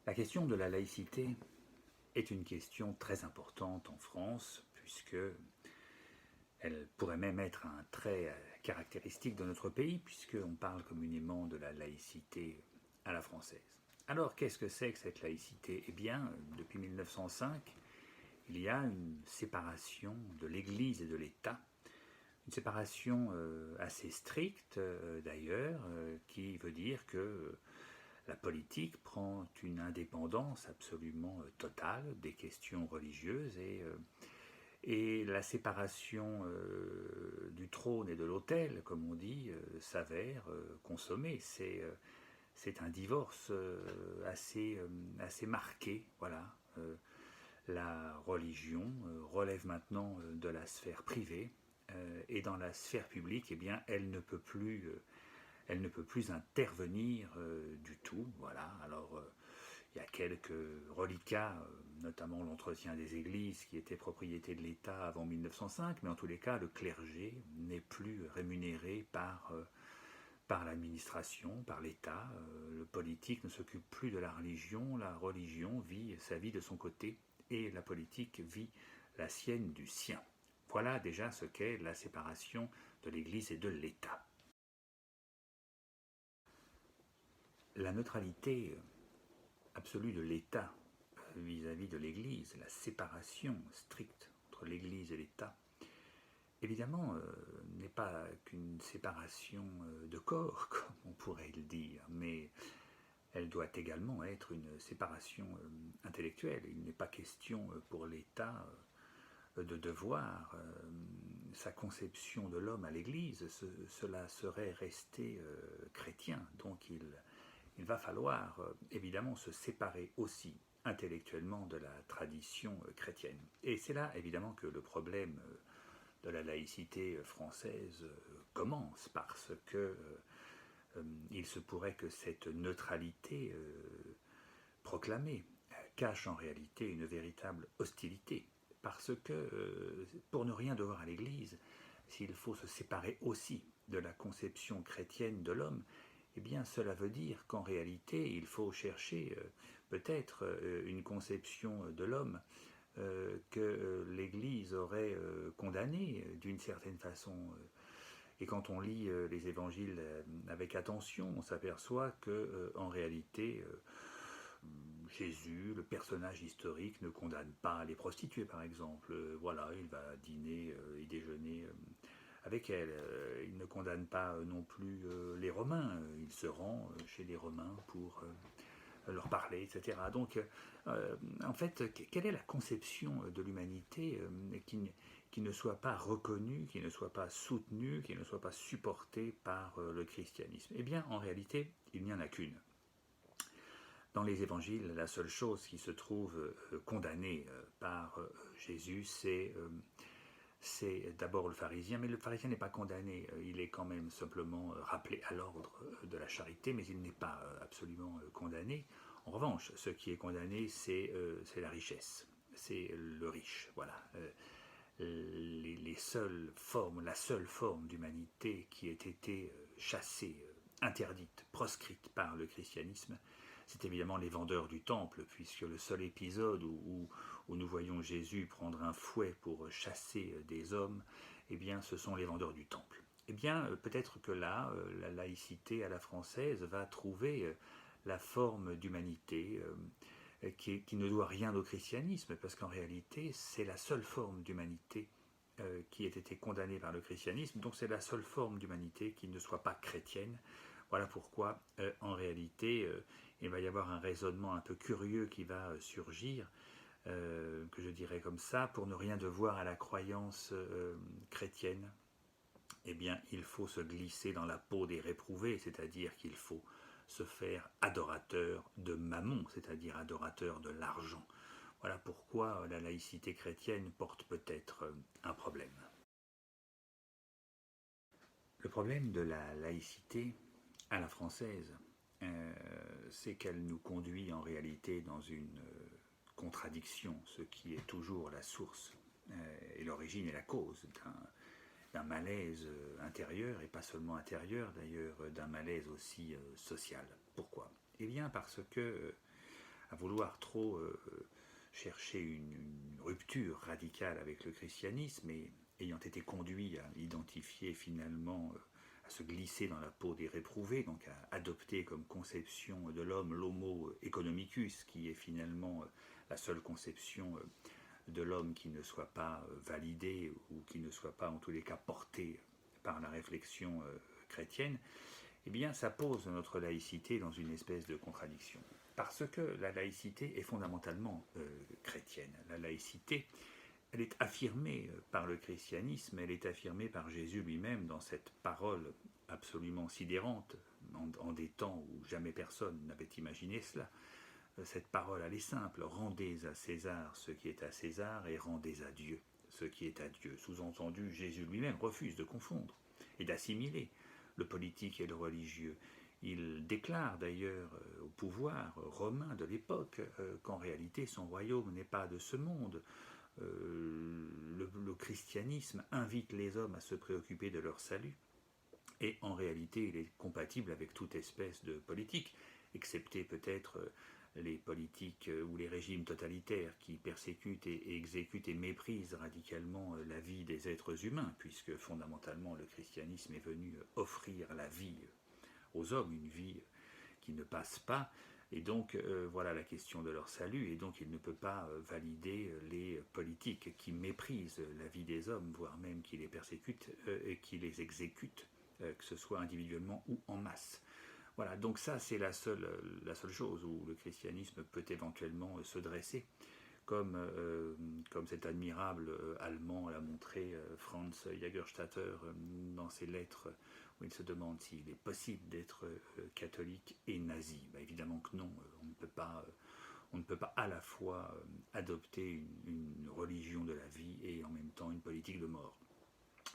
La question de la laïcité est une question très importante en France, puisque elle pourrait même être un trait caractéristique de notre pays, puisqu'on parle communément de la laïcité à la française. Alors, qu'est-ce que c'est que cette laïcité? Eh bien, depuis 1905, il y a une séparation de l'Église et de l'État, une séparation assez stricte d'ailleurs, qui veut dire que la politique prend une indépendance absolument totale des questions religieuses et la séparation du trône et de l'autel, comme on dit, s'avère consommée. C'est un divorce assez marqué. Voilà. La religion relève maintenant de la sphère privée et dans la sphère publique, eh bien, elle ne peut plus intervenir du tout. Voilà. Alors, il y a quelques reliquats, notamment l'entretien des églises qui était propriété de l'État avant 1905, mais en tous les cas, le clergé n'est plus rémunéré par l'administration, par l'État. Le politique ne s'occupe plus de la religion vit sa vie de son côté, et la politique vit la sienne du sien. Voilà déjà ce qu'est la séparation de l'Église et de l'État. La neutralité absolue de l'État vis-à-vis de l'Église, la séparation stricte entre l'Église et l'État, évidemment, n'est pas qu'une séparation de corps, comme on pourrait le dire, mais elle doit également être une séparation intellectuelle. Il n'est pas question pour l'État de devoir sa conception de l'homme à l'Église, cela serait resté chrétien. Donc il va falloir évidemment se séparer aussi intellectuellement de la tradition chrétienne. Et c'est là évidemment que le problème de la laïcité française commence, parce que il se pourrait que cette neutralité proclamée cache en réalité une véritable hostilité, parce que pour ne rien devoir à l'Église, s'il faut se séparer aussi de la conception chrétienne de l'homme, eh bien cela veut dire qu'en réalité il faut chercher peut-être une conception de l'homme que l'Église aurait condamnée d'une certaine façon. Et quand on lit les évangiles avec attention, on s'aperçoit que en réalité Jésus, le personnage historique, ne condamne pas les prostituées, par exemple. Voilà, il va dîner et déjeuner avec elles. Il ne condamne pas non plus les Romains. Il se rend chez les Romains pour leur parler, etc. Donc, en fait, quelle est la conception de l'humanité qui ne soit pas reconnue, qui ne soit pas soutenue, qui ne soit pas supportée par le christianisme? Eh bien, en réalité, il n'y en a qu'une. Dans les évangiles, la seule chose qui se trouve condamnée par Jésus, c'est d'abord le pharisien, mais le pharisien n'est pas condamné, il est quand même simplement rappelé à l'ordre de la charité, mais il n'est pas absolument condamné. En revanche, ce qui est condamné, c'est la richesse, c'est le riche, voilà. Les seules formes, la seule forme d'humanité qui ait été chassée, interdite, proscrite par le christianisme, c'est évidemment les vendeurs du temple, puisque le seul épisode où nous voyons Jésus prendre un fouet pour chasser des hommes, eh bien ce sont les vendeurs du temple. Eh bien peut-être que là, la laïcité à la française va trouver la forme d'humanité qui ne doit rien au christianisme, parce qu'en réalité c'est la seule forme d'humanité qui ait été condamnée par le christianisme, donc c'est la seule forme d'humanité qui ne soit pas chrétienne. Voilà pourquoi, en réalité, il va y avoir un raisonnement un peu curieux qui va surgir, que je dirais comme ça, pour ne rien devoir à la croyance chrétienne. Eh bien, il faut se glisser dans la peau des réprouvés, c'est-à-dire qu'il faut se faire adorateur de Mammon, c'est-à-dire adorateur de l'argent. Voilà pourquoi la laïcité chrétienne porte peut-être un problème. Le problème de la laïcité à la française, c'est qu'elle nous conduit en réalité dans une contradiction, ce qui est toujours la source et l'origine et la cause d'un malaise intérieur, et pas seulement intérieur d'ailleurs, d'un malaise aussi social. Pourquoi? Eh bien parce que à vouloir trop chercher une rupture radicale avec le christianisme et ayant été conduit à identifier finalement, à se glisser dans la peau des réprouvés, donc à adopter comme conception de l'homme l'homo economicus, qui est finalement la seule conception de l'homme qui ne soit pas validée ou qui ne soit pas en tous les cas portée par la réflexion chrétienne, eh bien ça pose notre laïcité dans une espèce de contradiction. Parce que la laïcité est fondamentalement chrétienne. La laïcité, elle est affirmée par le christianisme, elle est affirmée par Jésus lui-même dans cette parole absolument sidérante, en des temps où jamais personne n'avait imaginé cela. Cette parole, elle est simple: rendez à César ce qui est à César et rendez à Dieu ce qui est à Dieu. Sous-entendu, Jésus lui-même refuse de confondre et d'assimiler le politique et le religieux. Il déclare d'ailleurs au pouvoir romain de l'époque qu'en réalité son royaume n'est pas de ce monde. Le christianisme invite les hommes à se préoccuper de leur salut, et en réalité il est compatible avec toute espèce de politique, excepté peut-être les politiques ou les régimes totalitaires qui persécutent et exécutent et méprisent radicalement la vie des êtres humains, puisque fondamentalement le christianisme est venu offrir la vie aux hommes, une vie qui ne passe pas, et donc voilà la question de leur salut, et donc il ne peut pas valider les politiques qui méprisent la vie des hommes, voire même qui les persécutent et qui les exécutent, que ce soit individuellement ou en masse. Voilà, donc ça c'est la seule chose où le christianisme peut éventuellement se dresser, comme cet admirable Allemand l'a montré Franz Jagerstatter dans ses lettres, où il se demande s'il est possible d'être catholique et nazi. Bah, évidemment que non, on ne peut pas à la fois adopter une religion de la vie et en même temps une politique de mort.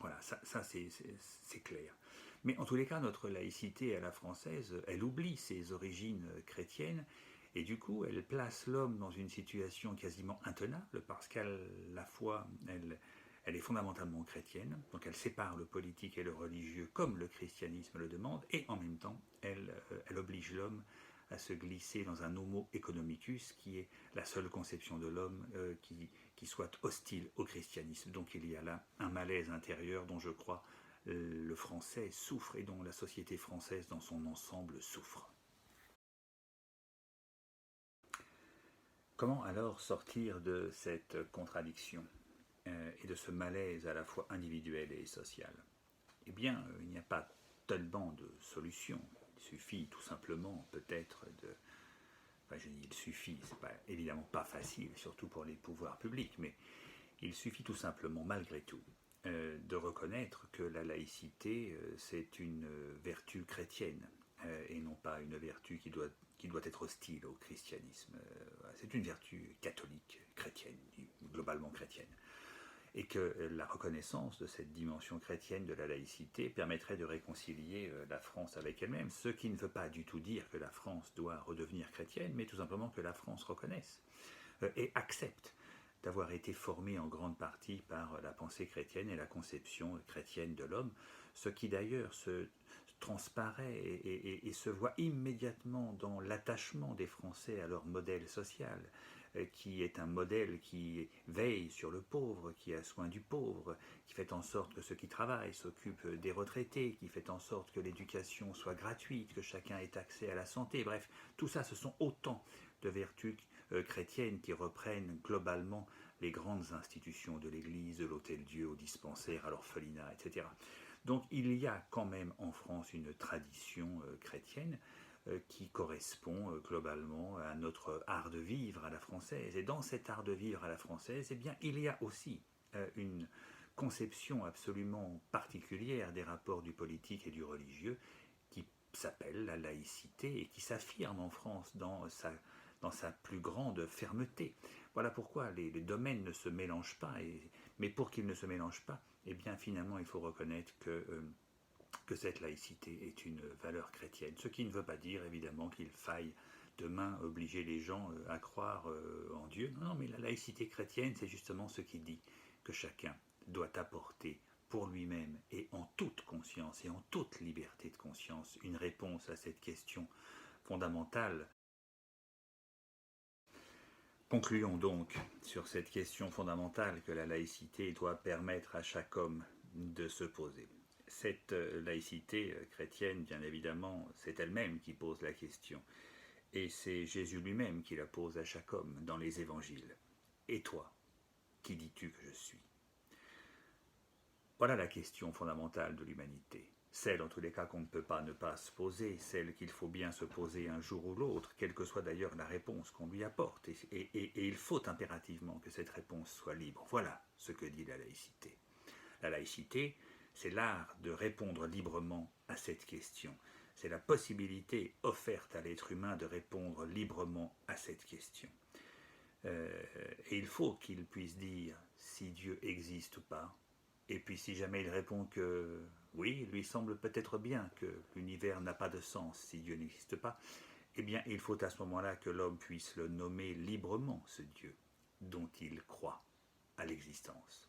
Voilà, ça c'est clair. Mais en tous les cas, notre laïcité à la française, elle oublie ses origines chrétiennes, et du coup, elle place l'homme dans une situation quasiment intenable, parce qu'à la fois, elle est fondamentalement chrétienne, donc elle sépare le politique et le religieux comme le christianisme le demande, et en même temps, elle oblige l'homme à se glisser dans un homo economicus, qui est la seule conception de l'homme qui soit hostile au christianisme. Donc il y a là un malaise intérieur dont je crois le français souffre et dont la société française dans son ensemble souffre. Comment alors sortir de cette contradiction et de ce malaise à la fois individuel et social? Eh bien, il n'y a pas tellement de solutions. Il suffit tout simplement peut-être de... Enfin, je dis il suffit, c'est pas, évidemment pas facile, surtout pour les pouvoirs publics, mais il suffit tout simplement, malgré tout, de reconnaître que la laïcité, c'est une vertu chrétienne, et non pas une vertu qui doit être hostile au christianisme. C'est une vertu catholique, chrétienne, globalement chrétienne. Et que la reconnaissance de cette dimension chrétienne de la laïcité permettrait de réconcilier la France avec elle-même, ce qui ne veut pas du tout dire que la France doit redevenir chrétienne, mais tout simplement que la France reconnaisse et accepte d'avoir été formée en grande partie par la pensée chrétienne et la conception chrétienne de l'homme, ce qui d'ailleurs se transparaît et se voit immédiatement dans l'attachement des Français à leur modèle social, qui est un modèle qui veille sur le pauvre, qui a soin du pauvre, qui fait en sorte que ceux qui travaillent s'occupent des retraités, qui fait en sorte que l'éducation soit gratuite, que chacun ait accès à la santé. Bref, tout ça, ce sont autant de vertus chrétiennes qui reprennent globalement les grandes institutions de l'Église, de l'Hôtel-Dieu, au dispensaire, à l'orphelinat, etc. Donc il y a quand même en France une tradition chrétienne qui correspond globalement à notre art de vivre à la française. Et dans cet art de vivre à la française, eh bien, il y a aussi une conception absolument particulière des rapports du politique et du religieux qui s'appelle la laïcité et qui s'affirme en France dans sa plus grande fermeté. Voilà pourquoi les domaines ne se mélangent pas, mais pour qu'ils ne se mélangent pas, eh bien finalement il faut reconnaître que cette laïcité est une valeur chrétienne. Ce qui ne veut pas dire évidemment qu'il faille demain obliger les gens à croire en Dieu. Non, mais la laïcité chrétienne, c'est justement ce qui dit que chacun doit apporter pour lui-même et en toute conscience et en toute liberté de conscience une réponse à cette question fondamentale Concluons donc sur cette question fondamentale que la laïcité doit permettre à chaque homme de se poser. Cette laïcité chrétienne, bien évidemment, c'est elle-même qui pose la question. Et c'est Jésus lui-même qui la pose à chaque homme dans les évangiles. Et toi, qui dis-tu que je suis? Voilà la question fondamentale de l'humanité. Celle, en tous les cas, qu'on ne peut pas ne pas se poser, celle qu'il faut bien se poser un jour ou l'autre, quelle que soit d'ailleurs la réponse qu'on lui apporte. Et il faut impérativement que cette réponse soit libre. Voilà ce que dit la laïcité. La laïcité, c'est l'art de répondre librement à cette question. C'est la possibilité offerte à l'être humain de répondre librement à cette question. Et il faut qu'il puisse dire si Dieu existe ou pas. Et puis si jamais il répond que oui, il lui semble peut-être bien que l'univers n'a pas de sens si Dieu n'existe pas, eh bien il faut à ce moment-là que l'homme puisse le nommer librement, ce Dieu dont il croit à l'existence.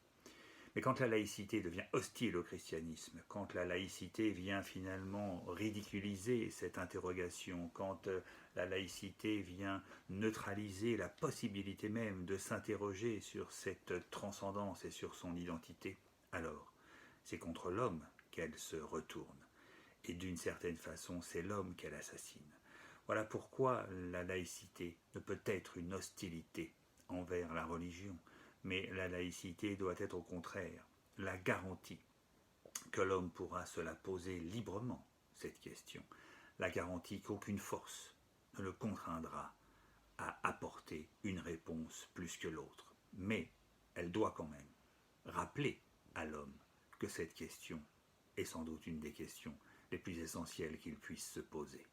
Mais quand la laïcité devient hostile au christianisme, quand la laïcité vient finalement ridiculiser cette interrogation, quand la laïcité vient neutraliser la possibilité même de s'interroger sur cette transcendance et sur son identité, alors c'est contre l'homme qu'elle se retourne. Et d'une certaine façon, c'est l'homme qu'elle assassine. Voilà pourquoi la laïcité ne peut être une hostilité envers la religion, mais la laïcité doit être au contraire la garantie que l'homme pourra se la poser librement, cette question, la garantie qu'aucune force ne le contraindra à apporter une réponse plus que l'autre. Mais elle doit quand même rappeler à l'homme que cette question est sans doute une des questions les plus essentielles qu'il puisse se poser.